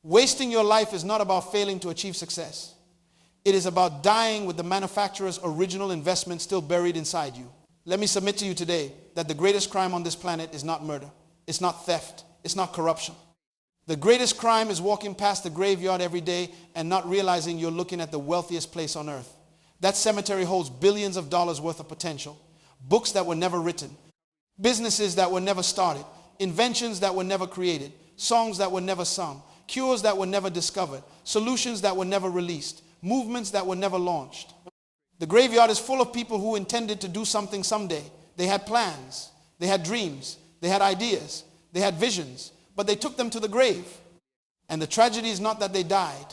Wasting your life is not about failing to achieve success. It is about dying with the manufacturer's original investment still buried inside you. Let me submit to you today that the greatest crime on this planet is not murder. It's not theft. It's not corruption. The greatest crime is walking past the graveyard every day and not realizing you're looking at the wealthiest place on earth. That cemetery holds billions of dollars worth of potential. Books that were never written. Businesses that were never started. Inventions that were never created. Songs that were never sung. Cures that were never discovered. Solutions that were never released. Movements that were never launched. The graveyard is full of people who intended to do something someday. They had plans. They had dreams. They had ideas. They had visions. But they took them to the grave. And the tragedy is not that they died.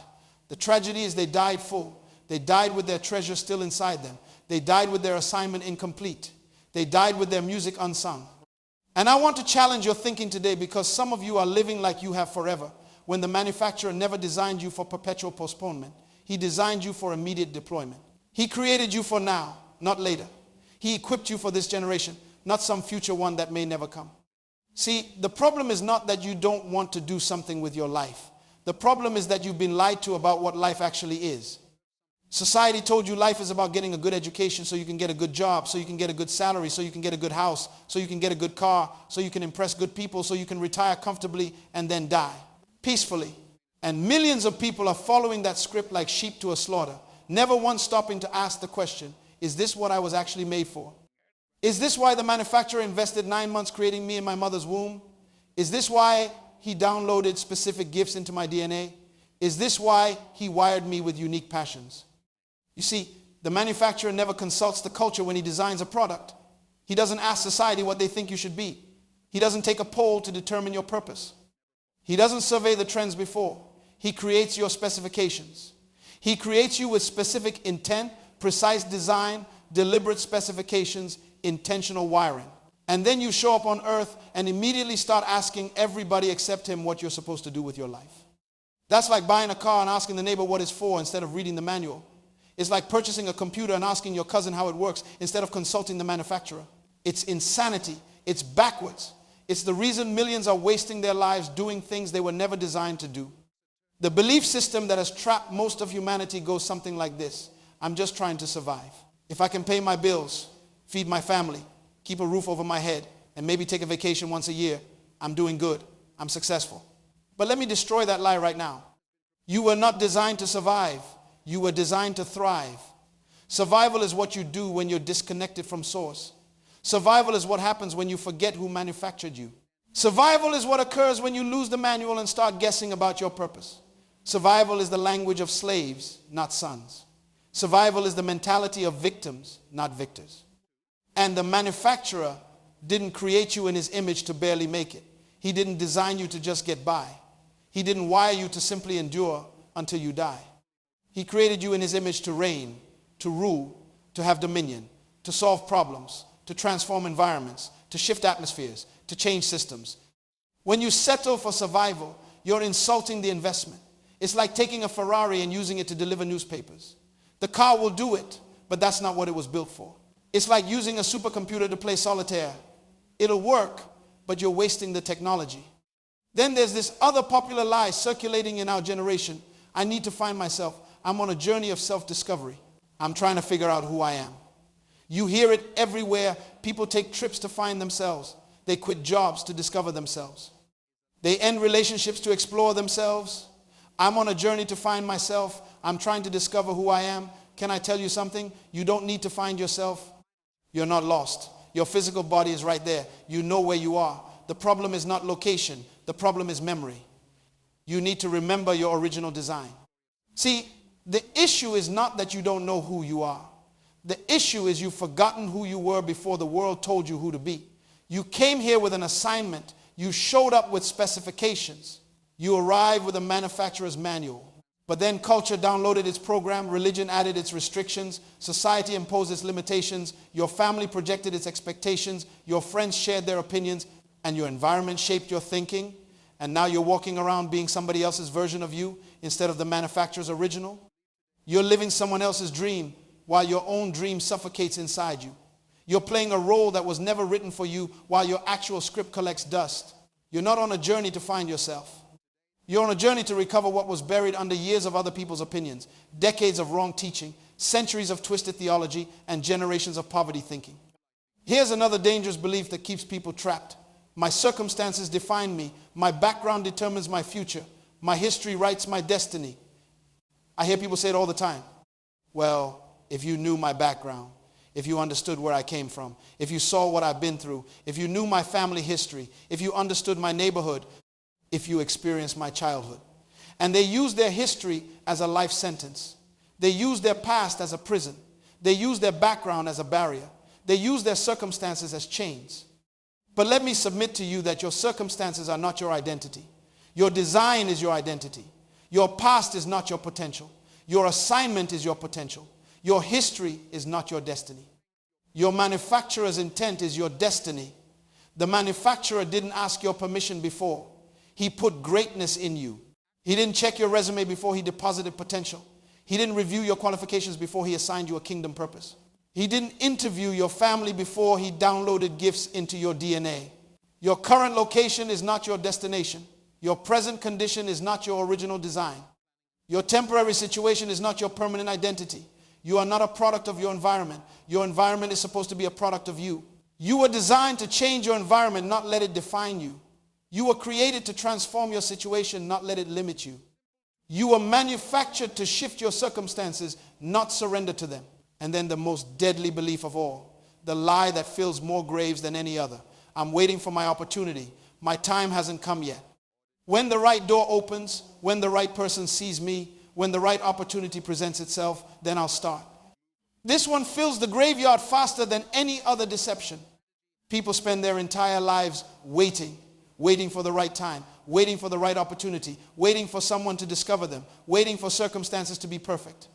The tragedy is they died full. They died with their treasure still inside them. They died with their assignment incomplete. They died with their music unsung. And I want to challenge your thinking today, because some of you are living like you have forever, when the manufacturer never designed you for perpetual postponement. He designed you for immediate deployment. He created you for now, not later. He equipped you for this generation, not some future one that may never come. See, the problem is not that you don't want to do something with your life. The problem is that you've been lied to about what life actually is. Society told you life is about getting a good education so you can get a good job, so you can get a good salary, so you can get a good house, so you can get a good car, so you can impress good people, so you can retire comfortably and then die peacefully. And millions of people are following that script like sheep to a slaughter, never once stopping to ask the question, is this what I was actually made for? Is this why the manufacturer invested 9 months creating me in my mother's womb? Is this why he downloaded specific gifts into my DNA? Is this why he wired me with unique passions? You see, the manufacturer never consults the culture when he designs a product. He doesn't ask society what they think you should be. He doesn't take a poll to determine your purpose. He doesn't survey the trends before. He creates your specifications. He creates you with specific intent, precise design, deliberate specifications, intentional wiring. And then you show up on earth and immediately start asking everybody except him what you're supposed to do with your life. That's like buying a car and asking the neighbor what it's for instead of reading the manual. It's like purchasing a computer and asking your cousin how it works instead of consulting the manufacturer. It's insanity. It's backwards. It's the reason millions are wasting their lives doing things they were never designed to do. The belief system that has trapped most of humanity goes something like this. I'm just trying to survive. If I can pay my bills, feed my family, keep a roof over my head, and maybe take a vacation once a year, I'm doing good. I'm successful. But let me destroy that lie right now. You were not designed to survive. You were designed to thrive. Survival is what you do when you're disconnected from source. Survival is what happens when you forget who manufactured you. Survival is what occurs when you lose the manual and start guessing about your purpose. Survival is the language of slaves, not sons. Survival is the mentality of victims, not victors. And the manufacturer didn't create you in his image to barely make it. He didn't design you to just get by. He didn't wire you to simply endure until you die. He created you in his image to reign, to rule, to have dominion, to solve problems, to transform environments, to shift atmospheres, to change systems. When you settle for survival, you're insulting the investment. It's like taking a Ferrari and using it to deliver newspapers. The car will do it, but that's not what it was built for. It's like using a supercomputer to play solitaire. It'll work, but you're wasting the technology. Then there's this other popular lie circulating in our generation. I need to find myself. I'm on a journey of self-discovery. I'm trying to figure out who I am. You hear it everywhere. People take trips to find themselves. They quit jobs to discover themselves. They end relationships to explore themselves. I'm on a journey to find myself. I'm trying to discover who I am. Can I tell you something? You don't need to find yourself. You're not lost. Your physical body is right there. You know where you are. The problem is not location. The problem is memory. You need to remember your original design. See, the issue is not that you don't know who you are. The issue is you've forgotten who you were before the world told you who to be. You came here with an assignment. You showed up with specifications. You arrived with a manufacturer's manual. But then culture downloaded its program, religion added its restrictions, society imposed its limitations, your family projected its expectations, your friends shared their opinions, and your environment shaped your thinking. And now you're walking around being somebody else's version of you instead of the manufacturer's original. You're living someone else's dream while your own dream suffocates inside you. You're playing a role that was never written for you while your actual script collects dust. You're not on a journey to find yourself. You're on a journey to recover what was buried under years of other people's opinions, decades of wrong teaching, centuries of twisted theology, and generations of poverty thinking. Here's another dangerous belief that keeps people trapped. My circumstances define me. My background determines my future. My history writes my destiny. I hear people say it all the time. Well, if you knew my background, if you understood where I came from, if you saw what I've been through, if you knew my family history, if you understood my neighborhood, if you experienced my childhood. And they use their history as a life sentence. They use their past as a prison. They use their background as a barrier. They use their circumstances as chains. But let me submit to you that your circumstances are not your identity. Your design is your identity. Your past is not your potential. Your assignment is your potential. Your history is not your destiny. Your manufacturer's intent is your destiny. The manufacturer didn't ask your permission before. He put greatness in you. He didn't check your resume before he deposited potential. He didn't review your qualifications before he assigned you a kingdom purpose. He didn't interview your family before he downloaded gifts into your DNA. Your current location is not your destination. Your present condition is not your original design. Your temporary situation is not your permanent identity. You are not a product of your environment. Your environment is supposed to be a product of you. You were designed to change your environment, not let it define you. You were created to transform your situation, not let it limit you. You were manufactured to shift your circumstances, not surrender to them. And then the most deadly belief of all, the lie that fills more graves than any other. I'm waiting for my opportunity. My time hasn't come yet. When the right door opens, when the right person sees me, when the right opportunity presents itself, then I'll start. This one fills the graveyard faster than any other deception. People spend their entire lives waiting for the right time, waiting for the right opportunity, waiting for someone to discover them, waiting for circumstances to be perfect,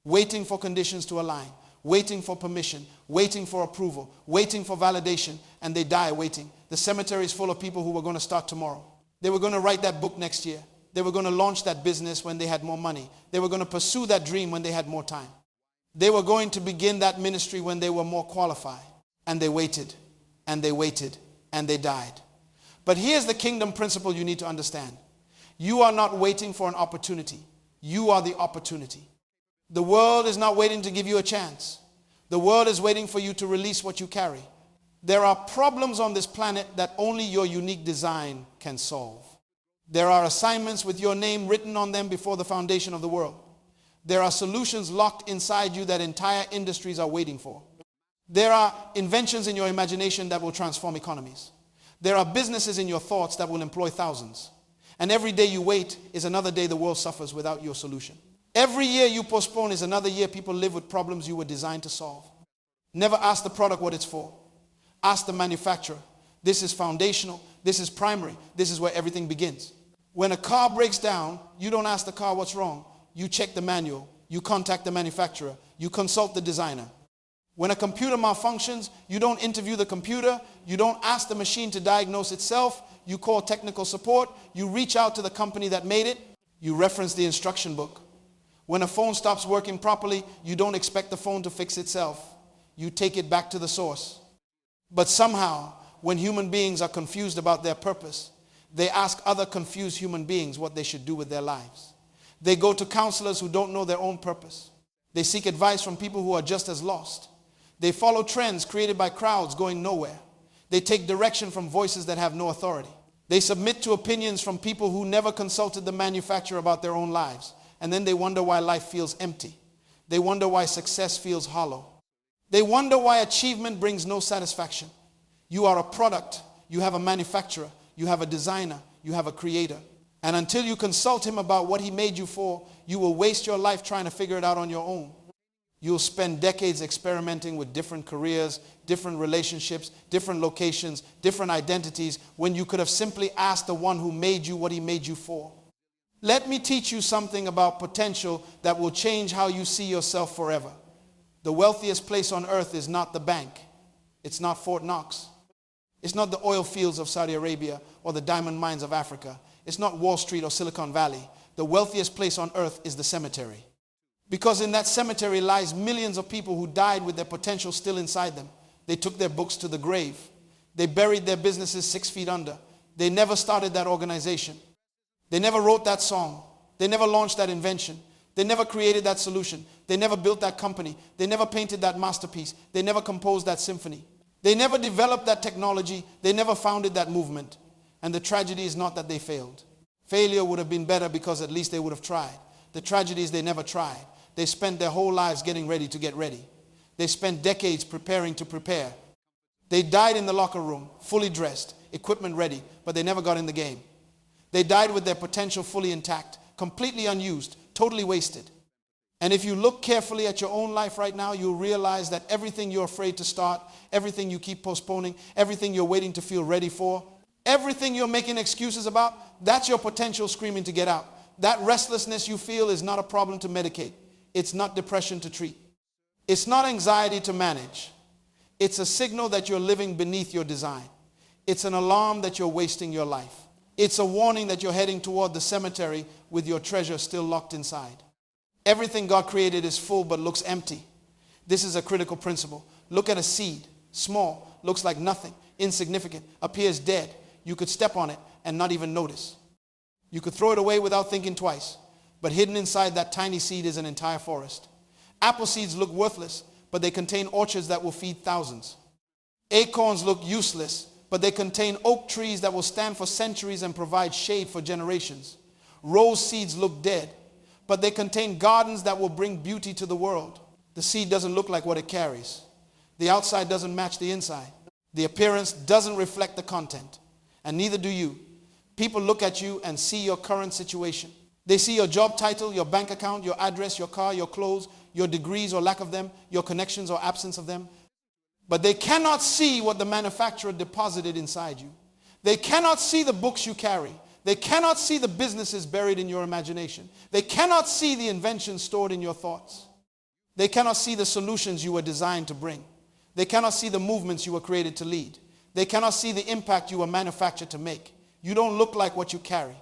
waiting for conditions to align, waiting for permission, waiting for approval, waiting for validation, and they die waiting. The cemetery is full of people who were going to start tomorrow. They were going to write that book next year. They were going to launch that business when they had more money. They were going to pursue that dream when they had more time. They were going to begin that ministry when they were more qualified. And they waited, and they waited, and they died. But here's the kingdom principle you need to understand. You are not waiting for an opportunity. You are the opportunity. The world is not waiting to give you a chance. The world is waiting for you to release what you carry. There are problems on this planet that only your unique design can solve. There are assignments with your name written on them before the foundation of the world. There are solutions locked inside you that entire industries are waiting for. There are inventions in your imagination that will transform economies. There are businesses in your thoughts that will employ thousands. And every day you wait is another day the world suffers without your solution. Every year you postpone is another year people live with problems you were designed to solve. Never ask the product what it's for. Ask the manufacturer. This is foundational. This is primary. This is where everything begins. When a car breaks down, you don't ask the car what's wrong. You check the manual. You contact the manufacturer. You consult the designer. When a computer malfunctions, you don't interview the computer. You don't ask the machine to diagnose itself. You call technical support. You reach out to the company that made it. You reference the instruction book. When a phone stops working properly, you don't expect the phone to fix itself. You take it back to the source. But somehow, when human beings are confused about their purpose, they ask other confused human beings what they should do with their lives. They go to counselors who don't know their own purpose. They seek advice from people who are just as lost. They follow trends created by crowds going nowhere. They take direction from voices that have no authority. They submit to opinions from people who never consulted the manufacturer about their own lives. And then they wonder why life feels empty. They wonder why success feels hollow. They wonder why achievement brings no satisfaction. You are a product. You have a manufacturer. You have a designer. You have a creator. And until you consult him about what he made you for, you will waste your life trying to figure it out on your own. You'll spend decades experimenting with different careers, different relationships, different locations, different identities, when you could have simply asked the one who made you what he made you for. Let me teach you something about potential that will change how you see yourself forever. The wealthiest place on earth is not the bank. It's not Fort Knox. It's not the oil fields of Saudi Arabia or the diamond mines of Africa. It's not Wall Street or Silicon Valley. The wealthiest place on earth is the cemetery. Because in that cemetery lies millions of people who died with their potential still inside them. They took their books to the grave. They buried their businesses 6 feet under. They never started that organization. They never wrote that song. They never launched that invention. They never created that solution. They never built that company. They never painted that masterpiece. They never composed that symphony. They never developed that technology. They never founded that movement. And the tragedy is not that they failed. Failure would have been better because at least they would have tried. The tragedy is they never tried. They spent their whole lives getting ready to get ready. They spent decades preparing to prepare. They died in the locker room, fully dressed, equipment ready, but they never got in the game. They died with their potential fully intact, completely unused, totally wasted. And if you look carefully at your own life right now, you'll realize that everything you're afraid to start, everything you keep postponing, everything you're waiting to feel ready for, everything you're making excuses about, that's your potential screaming to get out. That restlessness you feel is not a problem to medicate. It's not depression to treat. It's not anxiety to manage. It's a signal that you're living beneath your design. It's an alarm that you're wasting your life. It's a warning that you're heading toward the cemetery with your treasure still locked inside. Everything God created is full but looks empty. This is a critical principle. Look at a seed, small, looks like nothing, insignificant, appears dead. You could step on it and not even notice. You could throw it away without thinking twice, but hidden inside that tiny seed is an entire forest. Apple seeds look worthless, but they contain orchards that will feed thousands. Acorns look useless, but they contain oak trees that will stand for centuries and provide shade for generations. Rose seeds look dead, but they contain gardens that will bring beauty to the world. The seed doesn't look like what it carries. The outside doesn't match the inside. The appearance doesn't reflect the content, and neither do you. People look at you and see your current situation. They see your job title, your bank account, your address, your car, your clothes, your degrees or lack of them, your connections or absence of them. But they cannot see what the manufacturer deposited inside you. They cannot see the books you carry. They cannot see the businesses buried in your imagination. They cannot see the inventions stored in your thoughts. They cannot see the solutions you were designed to bring. They cannot see the movements you were created to lead. They cannot see the impact you were manufactured to make. You don't look like what you carry.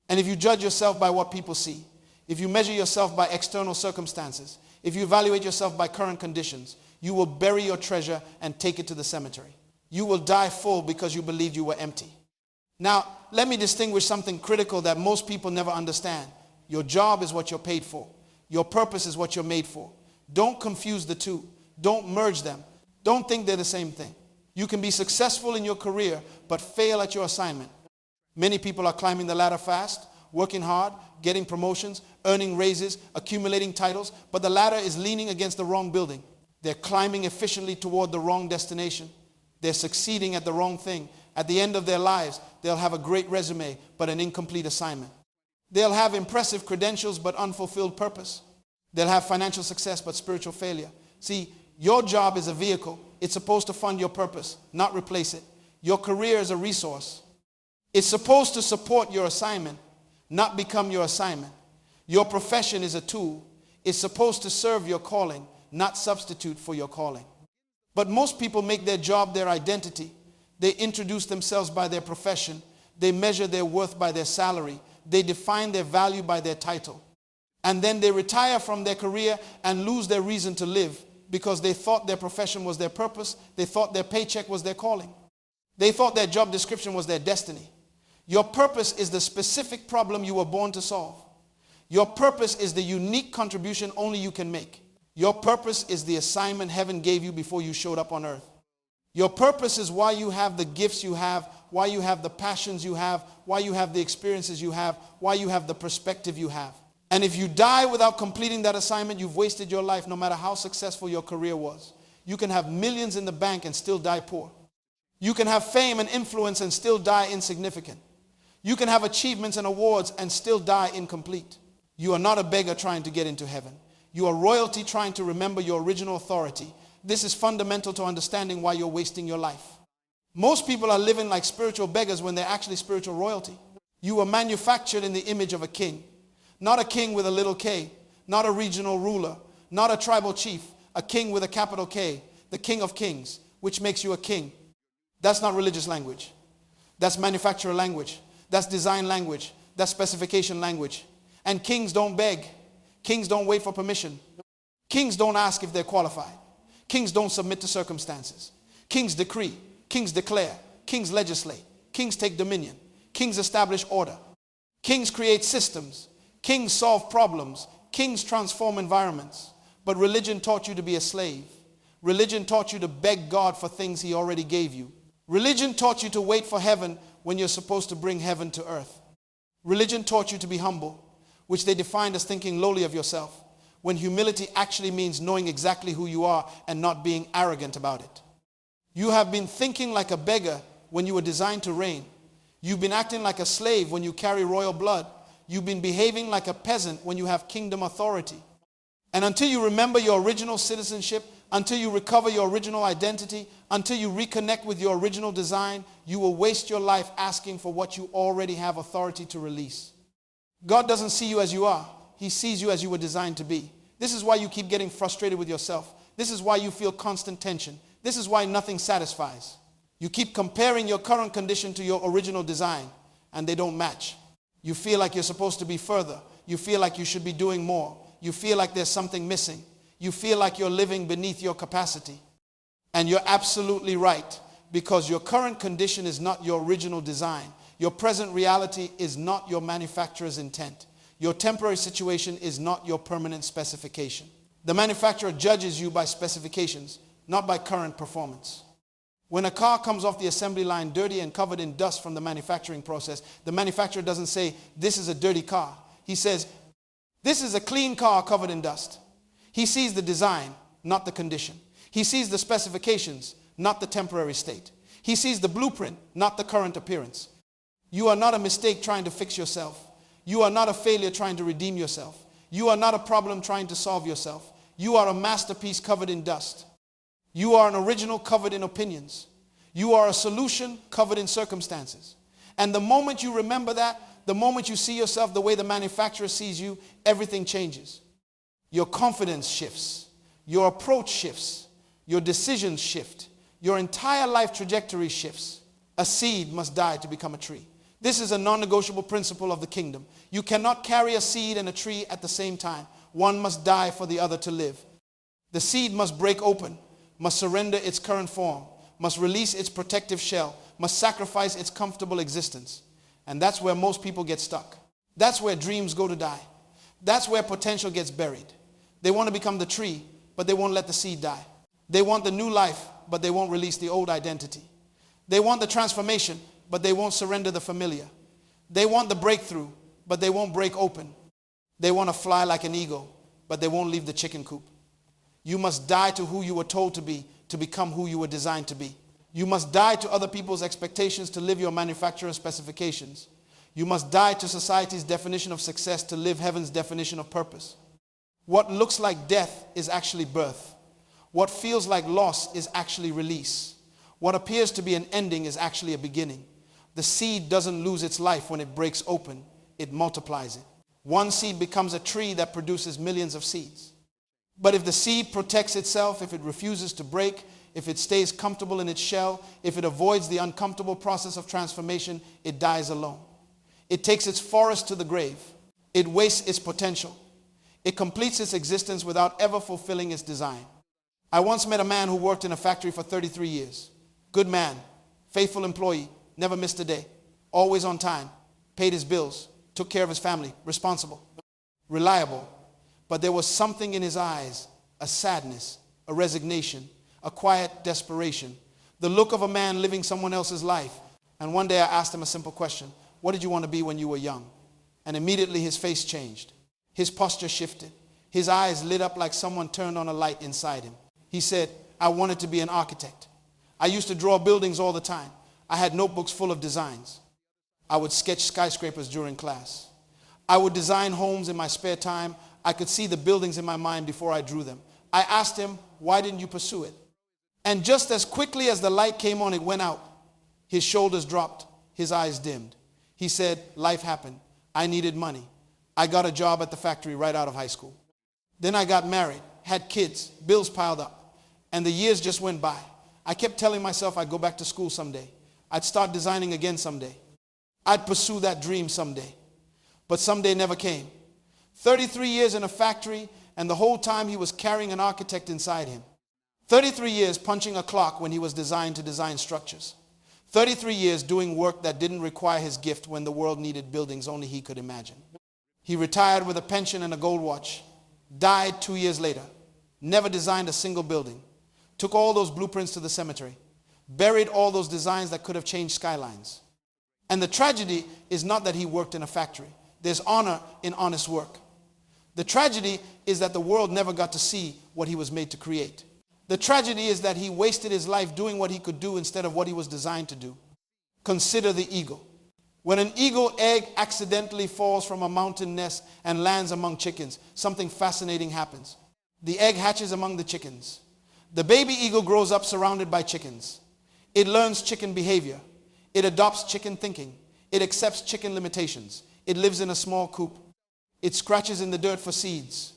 And if you judge yourself by what people see, if you measure yourself by external circumstances, if you evaluate yourself by current conditions, you will bury your treasure and take it to the cemetery. You will die full because you believed you were empty. Now, let me distinguish something critical that most people never understand. Your job is what you're paid for. Your purpose is what you're made for. Don't confuse the two. Don't merge them. Don't think they're the same thing. You can be successful in your career, but fail at your assignment. Many people are climbing the ladder fast, working hard, getting promotions, earning raises, accumulating titles, but the ladder is leaning against the wrong building. They're climbing efficiently toward the wrong destination. They're succeeding at the wrong thing. At the end of their lives, they'll have a great resume, but an incomplete assignment. They'll have impressive credentials, but unfulfilled purpose. They'll have financial success, but spiritual failure. See, your job is a vehicle. It's supposed to fund your purpose, not replace it. Your career is a resource. It's supposed to support your assignment, not become your assignment. Your profession is a tool. It's supposed to serve your calling, not substitute for your calling. But most people make their job their identity. They introduce themselves by their profession. They measure their worth by their salary. They define their value by their title. And then they retire from their career and lose their reason to live because they thought their profession was their purpose. They thought their paycheck was their calling. They thought their job description was their destiny. Your purpose is the specific problem you were born to solve. Your purpose is the unique contribution only you can make. Your purpose is the assignment heaven gave you before you showed up on earth. Your purpose is why you have the gifts you have, why you have the passions you have, why you have the experiences you have, why you have the perspective you have. And if you die without completing that assignment, you've wasted your life no matter how successful your career was. You can have millions in the bank and still die poor. You can have fame and influence and still die insignificant. You can have achievements and awards and still die incomplete. You are not a beggar trying to get into heaven. You are royalty trying to remember your original authority. This is fundamental to understanding why you're wasting your life. Most people are living like spiritual beggars when they're actually spiritual royalty. You were manufactured in the image of a king. Not a king with a little k, not a regional ruler, not a tribal chief, a king with a capital K, the King of Kings, which makes you a king. That's not religious language. That's manufacturer language. That's design language. That's specification language. And kings don't beg. Kings don't wait for permission. Kings don't ask if they're qualified. Kings don't submit to circumstances. Kings decree. Kings declare. Kings legislate. Kings take dominion. Kings establish order. Kings create systems. Kings solve problems. Kings transform environments. But religion taught you to be a slave. Religion taught you to beg God for things he already gave you. Religion taught you to wait for heaven when you're supposed to bring heaven to earth. Religion taught you to be humble, which they defined as thinking lowly of yourself, when humility actually means knowing exactly who you are and not being arrogant about it. You have been thinking like a beggar when you were designed to reign. You've been acting like a slave when you carry royal blood. You've been behaving like a peasant when you have kingdom authority. And until you remember your original citizenship, until you recover your original identity, until you reconnect with your original design, you will waste your life asking for what you already have authority to release. God doesn't see you as you are. He sees you as you were designed to be. This is why you keep getting frustrated with yourself. This is why you feel constant tension. This is why nothing satisfies. You keep comparing your current condition to your original design, and they don't match. You feel like you're supposed to be further. You feel like you should be doing more. You feel like there's something missing. You feel like you're living beneath your capacity. And you're absolutely right, because your current condition is not your original design. Your present reality is not your manufacturer's intent. Your temporary situation is not your permanent specification. The manufacturer judges you by specifications, not by current performance. When a car comes off the assembly line dirty and covered in dust from the manufacturing process, the manufacturer doesn't say, "This is a dirty car." He says, "This is a clean car covered in dust." He sees the design, not the condition. He sees the specifications, not the temporary state. He sees the blueprint, not the current appearance. You are not a mistake trying to fix yourself. You are not a failure trying to redeem yourself. You are not a problem trying to solve yourself. You are a masterpiece covered in dust. You are an original covered in opinions. You are a solution covered in circumstances. And the moment you remember that, the moment you see yourself the way the manufacturer sees you, everything changes. Your confidence shifts. Your approach shifts. Your decisions shift. Your entire life trajectory shifts. A seed must die to become a tree. This is a non-negotiable principle of the kingdom. You cannot carry a seed and a tree at the same time. One must die for the other to live. The seed must break open, must surrender its current form, must release its protective shell, must sacrifice its comfortable existence. And that's where most people get stuck. That's where dreams go to die. That's where potential gets buried. They want to become the tree, but they won't let the seed die. They want the new life, but they won't release the old identity. They want the transformation, but they won't surrender the familiar. They want the breakthrough, but they won't break open. They want to fly like an eagle, but they won't leave the chicken coop. You must die to who you were told to be to become who you were designed to be. You must die to other people's expectations to live your manufacturer's specifications. You must die to society's definition of success to live heaven's definition of purpose. What looks like death is actually birth. What feels like loss is actually release. What appears to be an ending is actually a beginning. The seed doesn't lose its life when it breaks open. It multiplies it. One seed becomes a tree that produces millions of seeds. But if the seed protects itself, if it refuses to break, if it stays comfortable in its shell, if it avoids the uncomfortable process of transformation, it dies alone. It takes its forest to the grave. It wastes its potential. It completes its existence without ever fulfilling its design. I once met a man who worked in a factory for 33 years. Good man, faithful employee, never missed a day, always on time, paid his bills, took care of his family, responsible, reliable. But there was something in his eyes, a sadness, a resignation, a quiet desperation, the look of a man living someone else's life. And one day I asked him a simple question: what did you want to be when you were young? And immediately his face changed. His posture shifted. His eyes lit up like someone turned on a light inside him. He said, "I wanted to be an architect. I used to draw buildings all the time. I had notebooks full of designs. I would sketch skyscrapers during class. I would design homes in my spare time. I could see the buildings in my mind before I drew them." I asked him, "Why didn't you pursue it?" And just as quickly as the light came on, it went out. His shoulders dropped. His eyes dimmed. He said, "Life happened. I needed money. I got a job at the factory right out of high school. Then I got married, had kids, bills piled up, and the years just went by. I kept telling myself I'd go back to school someday. I'd start designing again someday. I'd pursue that dream someday. But someday never came. 33 years in a factory, and the whole time he was carrying an architect inside him. 33 years punching a clock when he was designed to design structures. 33 years doing work that didn't require his gift when the world needed buildings only he could imagine. He retired with a pension and a gold watch, died 2 years later, never designed a single building, took all those blueprints to the cemetery, buried all those designs that could have changed skylines. And the tragedy is not that he worked in a factory. There's honor in honest work. The tragedy is that the world never got to see what he was made to create. The tragedy is that he wasted his life doing what he could do instead of what he was designed to do. Consider the eagle. When an eagle egg accidentally falls from a mountain nest and lands among chickens, something fascinating happens. The egg hatches among the chickens. The baby eagle grows up surrounded by chickens. It learns chicken behavior. It adopts chicken thinking. It accepts chicken limitations. It lives in a small coop. It scratches in the dirt for seeds.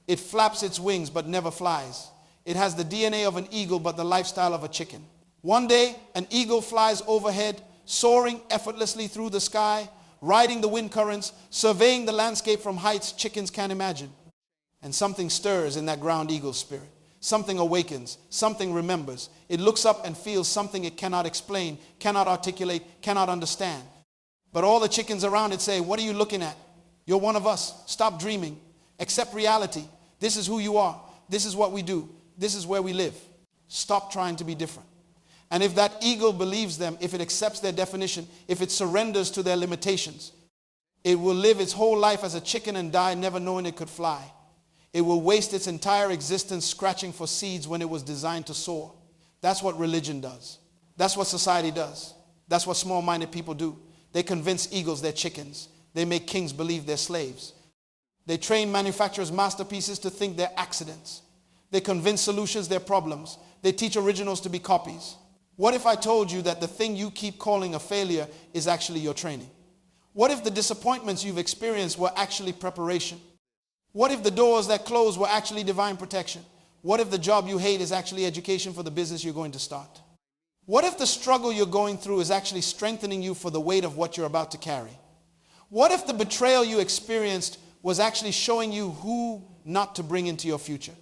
It flaps its wings but never flies. It has the DNA of an eagle but the lifestyle of a chicken. One day, an eagle flies overhead, soaring effortlessly through the sky, riding the wind currents, surveying the landscape from heights chickens can't imagine. And something stirs in that ground eagle's spirit. Something awakens. Something remembers. It looks up and feels something it cannot explain, cannot articulate, cannot understand. But all the chickens around it say, "What are you looking at? You're one of us. Stop dreaming. Accept reality. This is who you are. This is what we do. This is where we live. Stop trying to be different." And if that eagle believes them, if it accepts their definition, if it surrenders to their limitations, it will live its whole life as a chicken and die never knowing it could fly. It will waste its entire existence scratching for seeds when it was designed to soar. That's what religion does. That's what society does. That's what small-minded people do. They convince eagles they're chickens. They make kings believe they're slaves. They train manufacturers' masterpieces to think they're accidents. They convince solutions they're problems. They teach originals to be copies. What if I told you that the thing you keep calling a failure is actually your training? What if the disappointments you've experienced were actually preparation? What if the doors that close were actually divine protection? What if the job you hate is actually education for the business you're going to start? What if the struggle you're going through is actually strengthening you for the weight of what you're about to carry? What if the betrayal you experienced was actually showing you who not to bring into your future?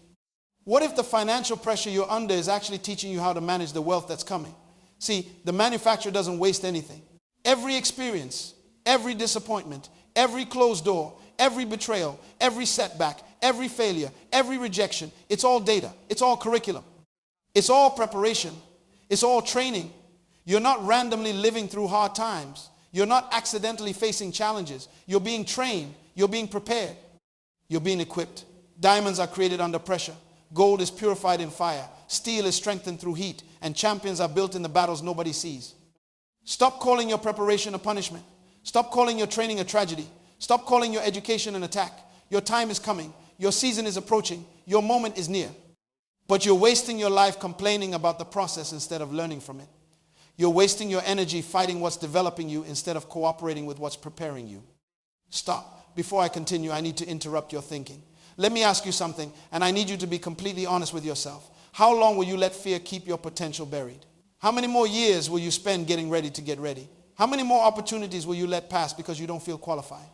What if the financial pressure you're under is actually teaching you how to manage the wealth that's coming? See, the manufacturer doesn't waste anything. Every experience, every disappointment, every closed door, every betrayal, every setback, every failure, every rejection, it's all data. It's all curriculum. It's all preparation. It's all training. You're not randomly living through hard times. You're not accidentally facing challenges. You're being trained. You're being prepared. You're being equipped. Diamonds are created under pressure. Gold is purified in fire. Steel is strengthened through heat. And champions are built in the battles nobody sees. Stop calling your preparation a punishment. Stop calling your training a tragedy. Stop calling your education an attack. Your time is coming. Your season is approaching. Your moment is near. But you're wasting your life complaining about the process instead of learning from it. You're wasting your energy fighting what's developing you instead of cooperating with what's preparing you. Stop. Before I continue, I need to interrupt your thinking. Let me ask you something, and I need you to be completely honest with yourself. How long will you let fear keep your potential buried? How many more years will you spend getting ready to get ready? How many more opportunities will you let pass because you don't feel qualified?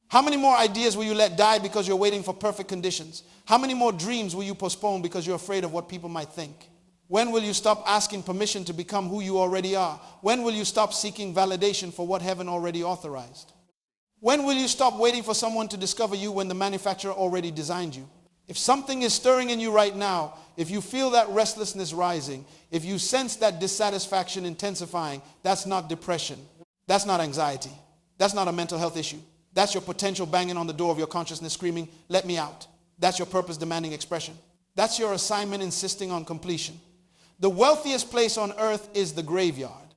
How many more ideas will you let die because you're waiting for perfect conditions? How many more dreams will you postpone because you're afraid of what people might think? When will you stop asking permission to become who you already are? When will you stop seeking validation for what heaven already authorized? When will you stop waiting for someone to discover you when the manufacturer already designed you? If something is stirring in you right now, if you feel that restlessness rising, if you sense that dissatisfaction intensifying, that's not depression. That's not anxiety. That's not a mental health issue. That's your potential banging on the door of your consciousness screaming, "Let me out." That's your purpose demanding expression. That's your assignment insisting on completion. The wealthiest place on earth is the graveyard.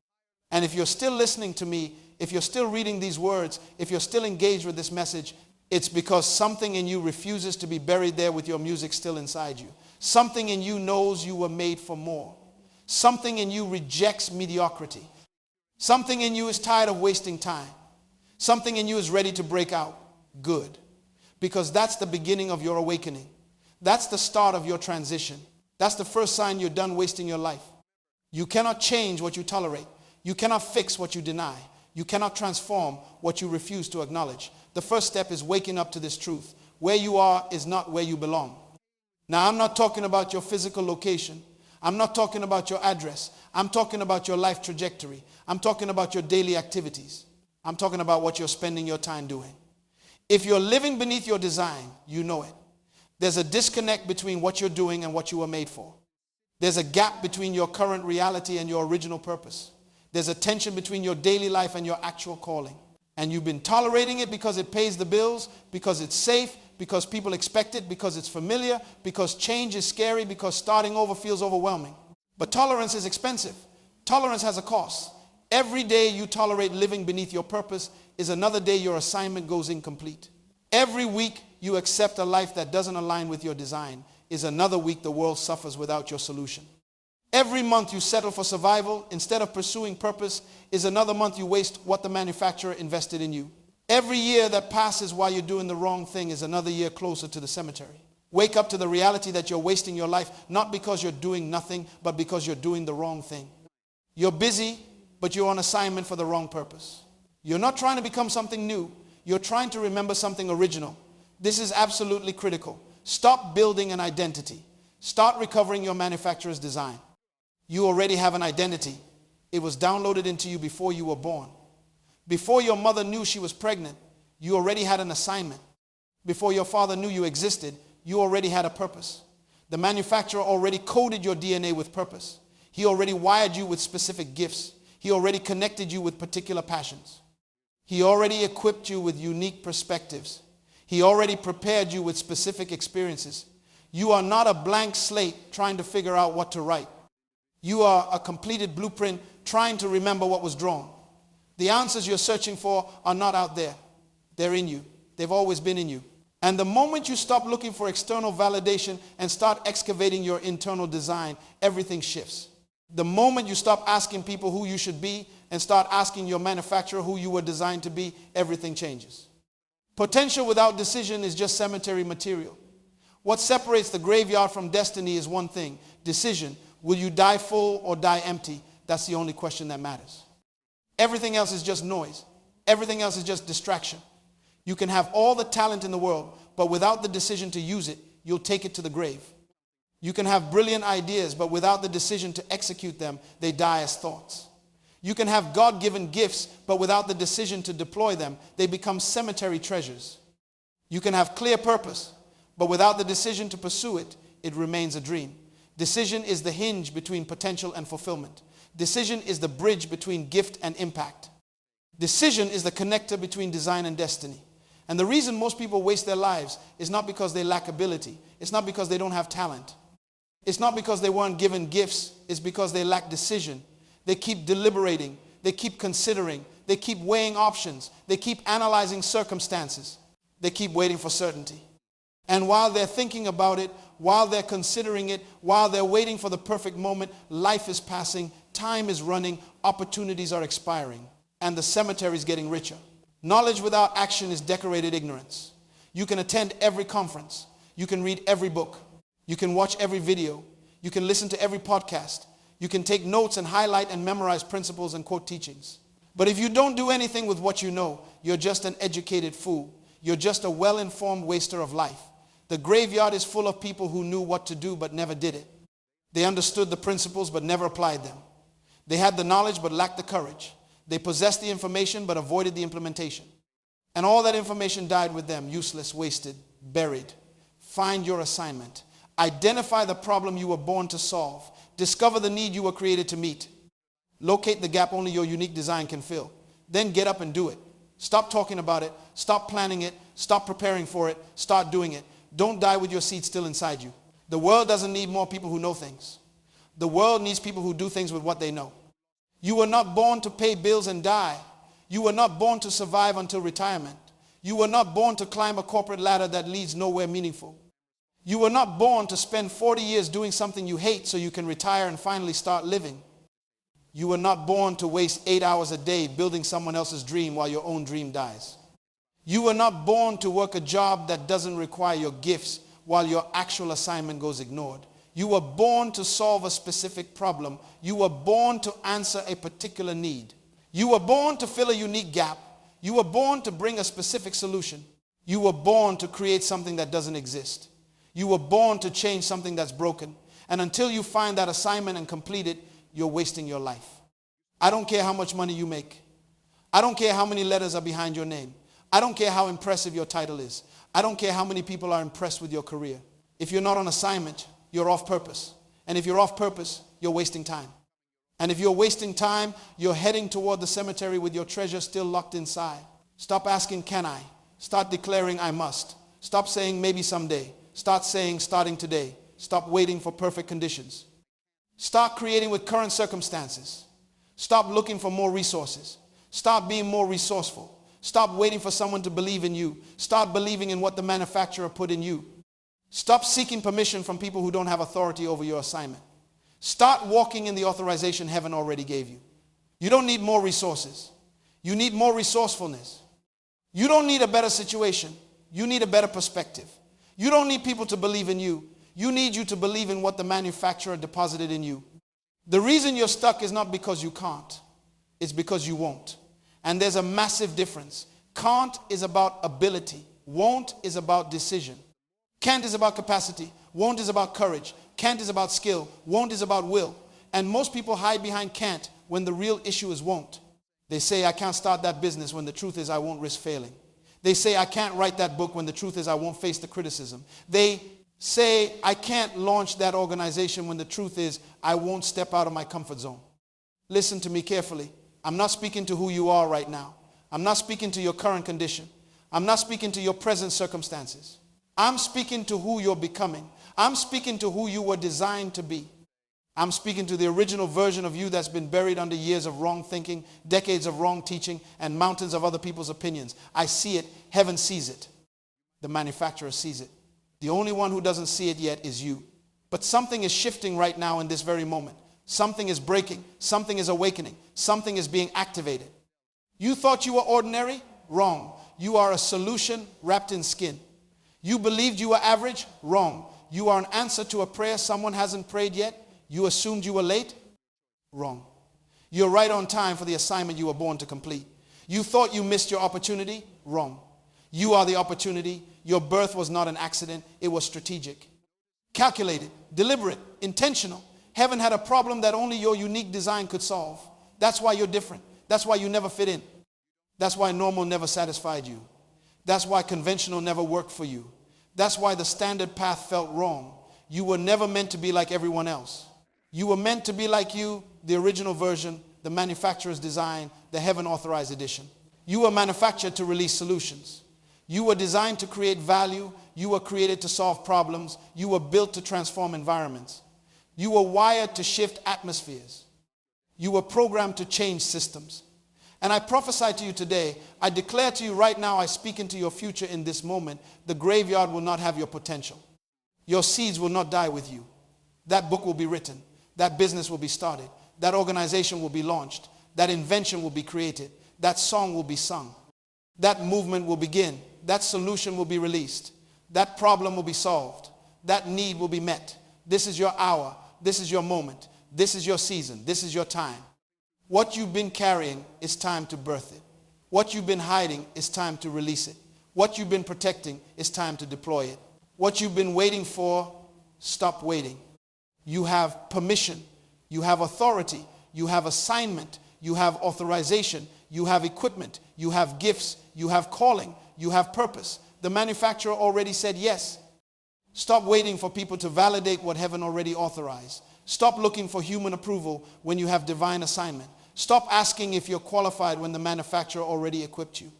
And if you're still listening to me, if you're still reading these words, if you're still engaged with this message, it's because something in you refuses to be buried there with your music still inside you. Something in you knows you were made for more. Something in you rejects mediocrity. Something in you is tired of wasting time. Something in you is ready to break out. Good. Because that's the beginning of your awakening. That's the start of your transition. That's the first sign you're done wasting your life. You cannot change what you tolerate. You cannot fix what you deny. You cannot transform what you refuse to acknowledge. The first step is waking up to this truth. Where you are is not where you belong. Now, I'm not talking about your physical location. I'm not talking about your address. I'm talking about your life trajectory. I'm talking about your daily activities. I'm talking about what you're spending your time doing. If you're living beneath your design, you know it. There's a disconnect between what you're doing and what you were made for. There's a gap between your current reality and your original purpose. There's a tension between your daily life and your actual calling. And you've been tolerating it because it pays the bills, because it's safe, because people expect it, because it's familiar, because change is scary, because starting over feels overwhelming. But tolerance is expensive. Tolerance has a cost. Every day you tolerate living beneath your purpose is another day your assignment goes incomplete. Every week you accept a life that doesn't align with your design is another week the world suffers without your solution. Every month you settle for survival instead of pursuing purpose is another month you waste what the manufacturer invested in you. Every year that passes while you're doing the wrong thing is another year closer to the cemetery. Wake up to the reality that you're wasting your life, not because you're doing nothing, but because you're doing the wrong thing. You're busy, but you're on assignment for the wrong purpose. You're not trying to become something new. You're trying to remember something original. This is absolutely critical. Stop building an identity. Start recovering your manufacturer's design. You already have an identity. It was downloaded into you before you were born. Before your mother knew she was pregnant, you already had an assignment. Before your father knew you existed, you already had a purpose. The manufacturer already coded your DNA with purpose. He already wired you with specific gifts. He already connected you with particular passions. He already equipped you with unique perspectives. He already prepared you with specific experiences. You are not a blank slate trying to figure out what to write. You are a completed blueprint trying to remember what was drawn. The answers you're searching for are not out there. They're in you. They've always been in you. And the moment you stop looking for external validation and start excavating your internal design, everything shifts. The moment you stop asking people who you should be and start asking your manufacturer who you were designed to be, everything changes. Potential without decision is just cemetery material. What separates the graveyard from destiny is one thing: decision. Will you die full or die empty? That's the only question that matters. Everything else is just noise. Everything else is just distraction. You can have all the talent in the world, but without the decision to use it, you'll take it to the grave. You can have brilliant ideas, but without the decision to execute them, they die as thoughts. You can have God-given gifts, but without the decision to deploy them, they become cemetery treasures. You can have clear purpose, but without the decision to pursue it, it remains a dream. Decision is the hinge between potential and fulfillment. Decision is the bridge between gift and impact. Decision is the connector between design and destiny. And the reason most people waste their lives is not because they lack ability. It's not because they don't have talent. It's not because they weren't given gifts. It's because they lack decision. They keep deliberating. They keep considering. They keep weighing options. They keep analyzing circumstances. They keep waiting for certainty. And while they're thinking about it, while they're considering it, while they're waiting for the perfect moment, life is passing, time is running, opportunities are expiring, and the cemetery is getting richer. Knowledge without action is decorated ignorance. You can attend every conference. You can read every book. You can watch every video. You can listen to every podcast. You can take notes and highlight and memorize principles and quote teachings. But if you don't do anything with what you know, you're just an educated fool. You're just a well-informed waster of life. The graveyard is full of people who knew what to do but never did it. They understood the principles but never applied them. They had the knowledge but lacked the courage. They possessed the information but avoided the implementation. And all that information died with them, useless, wasted, buried. Find your assignment. Identify the problem you were born to solve. Discover the need you were created to meet. Locate the gap only your unique design can fill. Then get up and do it. Stop talking about it. Stop planning it. Stop preparing for it. Start doing it. Don't die with your seed still inside you. The world doesn't need more people who know things. The world needs people who do things with what they know. You were not born to pay bills and die. You were not born to survive until retirement. You were not born to climb a corporate ladder that leads nowhere meaningful. You were not born to spend 40 years doing something you hate so you can retire and finally start living. You were not born to waste 8 hours a day building someone else's dream while your own dream dies. You were not born to work a job that doesn't require your gifts while your actual assignment goes ignored. You were born to solve a specific problem. You were born to answer a particular need. You were born to fill a unique gap. You were born to bring a specific solution. You were born to create something that doesn't exist. You were born to change something that's broken. And until you find that assignment and complete it, you're wasting your life. I don't care how much money you make. I don't care how many letters are behind your name. I don't care how impressive your title is. I don't care how many people are impressed with your career. If you're not on assignment, you're off purpose. And if you're off purpose, you're wasting time. And if you're wasting time, you're heading toward the cemetery with your treasure still locked inside. Stop asking, can I? Start declaring, I must. Stop saying, maybe someday. Start saying, starting today. Stop waiting for perfect conditions. Start creating with current circumstances. Stop looking for more resources. Start being more resourceful. Stop waiting for someone to believe in you. Start believing in what the manufacturer put in you. Stop seeking permission from people who don't have authority over your assignment. Start walking in the authorization heaven already gave you. You don't need more resources. You need more resourcefulness. You don't need a better situation. You need a better perspective. You don't need people to believe in you. You need you to believe in what the manufacturer deposited in you. The reason you're stuck is not because you can't. It's because you won't. And there's a massive difference. Can't is about ability. Won't is about decision. Can't is about capacity. Won't is about courage. Can't is about skill. Won't is about will. And most people hide behind can't when the real issue is won't. They say, I can't start that business when the truth is I won't risk failing. They say, I can't write that book when the truth is I won't face the criticism. They say, I can't launch that organization when the truth is I won't step out of my comfort zone. Listen to me carefully. I'm not speaking to who you are right now. I'm not speaking to your current condition. I'm not speaking to your present circumstances. I'm speaking to who you're becoming. I'm speaking to who you were designed to be. I'm speaking to the original version of you that's been buried under years of wrong thinking, decades of wrong teaching, and mountains of other people's opinions. I see it. Heaven sees it. The manufacturer sees it. The only one who doesn't see it yet is you. But something is shifting right now in this very moment. Something is breaking. Something is awakening. Something is being activated. You thought you were ordinary? Wrong. You are a solution wrapped in skin. You believed you were average? Wrong. You are an answer to a prayer someone hasn't prayed yet? You assumed you were late? Wrong. You're right on time for the assignment you were born to complete. You thought you missed your opportunity? Wrong. You are the opportunity. Your birth was not an accident. It was strategic. Calculated, deliberate, intentional. Heaven had a problem that only your unique design could solve. That's why you're different. That's why you never fit in. That's why normal never satisfied you. That's why conventional never worked for you. That's why the standard path felt wrong. You were never meant to be like everyone else. You were meant to be like you, the original version, the manufacturer's design, the heaven authorized edition. You were manufactured to release solutions. You were designed to create value. You were created to solve problems. You were built to transform environments. You were wired to shift atmospheres. You were programmed to change systems. And I prophesy to you today, I declare to you right now, I speak into your future in this moment, the graveyard will not have your potential. Your seeds will not die with you. That book will be written. That business will be started. That organization will be launched. That invention will be created. That song will be sung. That movement will begin. That solution will be released. That problem will be solved. That need will be met. This is your hour. This is your moment. This is your season. This is your time. What you've been carrying, it's time to birth it. What you've been hiding, it's time to release it. What you've been protecting, it's time to deploy it. What you've been waiting for, stop waiting. You have permission. You have authority. You have assignment. You have authorization. You have equipment. You have gifts. You have calling. You have purpose. The manufacturer already said yes. Stop waiting for people to validate what heaven already authorized. Stop looking for human approval when you have divine assignment. Stop asking if you're qualified when the manufacturer already equipped you.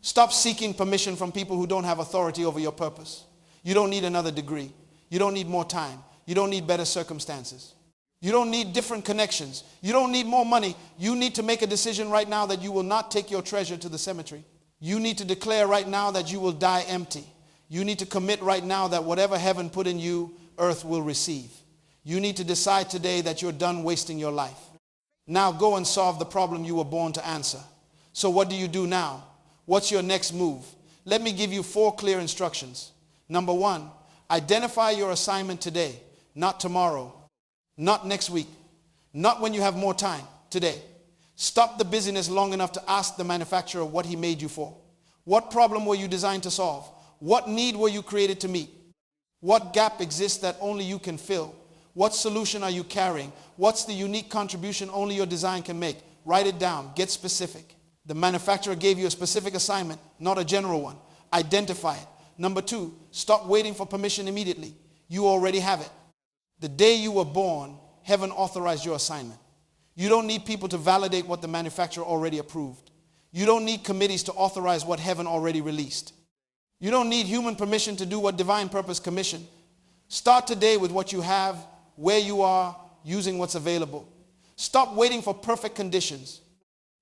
Stop seeking permission from people who don't have authority over your purpose. You don't need another degree. You don't need more time. You don't need better circumstances. You don't need different connections. You don't need more money. You need to make a decision right now that you will not take your treasure to the cemetery. You need to declare right now that you will die empty. You need to commit right now that whatever heaven put in you, earth will receive. You need to decide today that you're done wasting your life. Now go and solve the problem you were born to answer. So what do you do now? What's your next move? Let me give you 4 clear instructions. Number 1, identify your assignment today, not tomorrow, not next week, not when you have more time, today. Stop the busyness long enough to ask the manufacturer what he made you for. What problem were you designed to solve? What need were you created to meet? What gap exists that only you can fill? What solution are you carrying? What's the unique contribution only your design can make? Write it down. Get specific. The manufacturer gave you a specific assignment, not a general one. Identify it. Number 2, stop waiting for permission immediately. You already have it. The day you were born, heaven authorized your assignment. You don't need people to validate what the manufacturer already approved. You don't need committees to authorize what heaven already released. You don't need human permission to do what divine purpose commissioned. Start today with what you have, where you are, using what's available. Stop waiting for perfect conditions.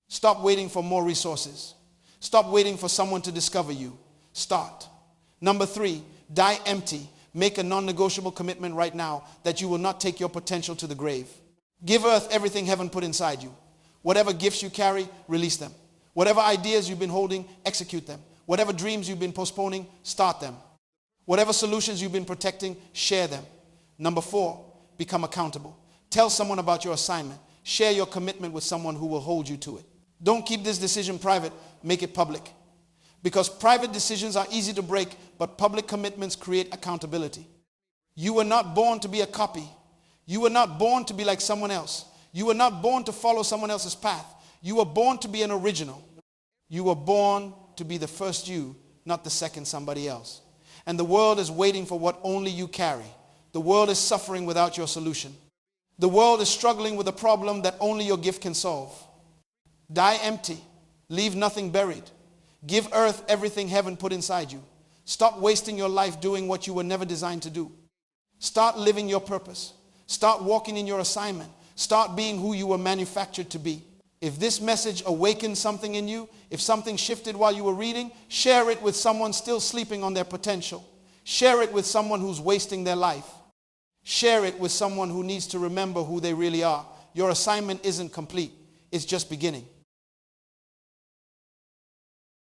Stop waiting for more resources. Stop waiting for someone to discover you. Start. Number 3, die empty. Make a non-negotiable commitment right now that you will not take your potential to the grave. Give earth everything heaven put inside you. Whatever gifts you carry, release them. Whatever ideas you've been holding, execute them. Whatever dreams you've been postponing, start them. Whatever solutions you've been protecting, share them. Number 4, become accountable. Tell someone about your assignment. Share your commitment with someone who will hold you to it. Don't keep this decision private, make it public. Because private decisions are easy to break, but public commitments create accountability. You were not born to be a copy. You were not born to be like someone else. You were not born to follow someone else's path. You were born to be an original. You were born to be the first you, not the second somebody else. And the world is waiting for what only you carry. The world is suffering without your solution. The world is struggling with a problem that only your gift can solve. Die empty. Leave nothing buried. Give earth everything heaven put inside you. Stop wasting your life doing what you were never designed to do. Start living your purpose. Start walking in your assignment. Start being who you were manufactured to be. If this message awakened something in you, if something shifted while you were reading, share it with someone still sleeping on their potential. Share it with someone who's wasting their life. Share it with someone who needs to remember who they really are. Your assignment isn't complete. It's just beginning.